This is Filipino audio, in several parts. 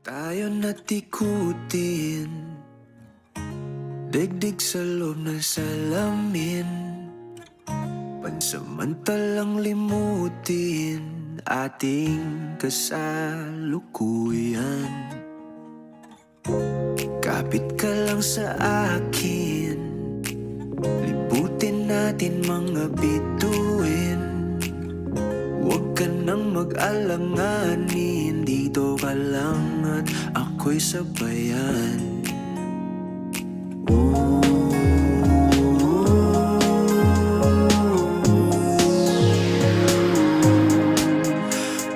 Tayo natikutin, digdig sa loob ng salamin, pansamantalang limutin ating kasalukuyan. Kapit ka lang sa akin, libutin natin mga bituin. Huwag ka nang mag-alanganin, dito ka lang at ako'y sabayan.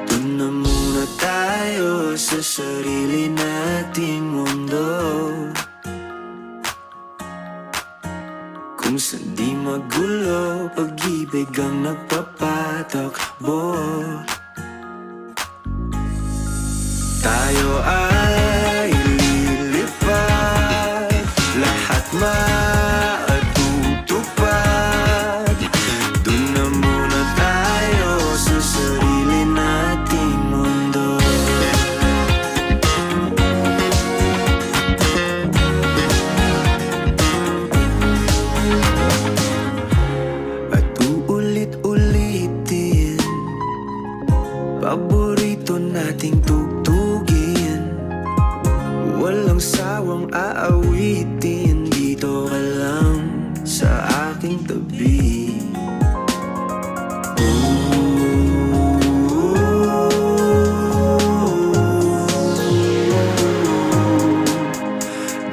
Doon na muna tayo sa sarili nating mundo, kung saan di magulo, pag-ibig ang nagpapatakbo. Tayo ay lilipad, lahat matutupad. Doon na muna tayo sa sarili nating mundo. At uulit-ulitin paborito nating tugtugin, walang sawang aawitin, dito ka lang sa aking tabi.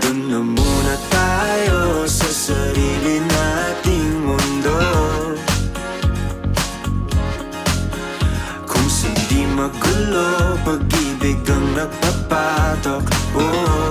Doon na muna tayo sa sarili nating mundo, kung saan di magulo, pag-ibig ang nagpapatakbo.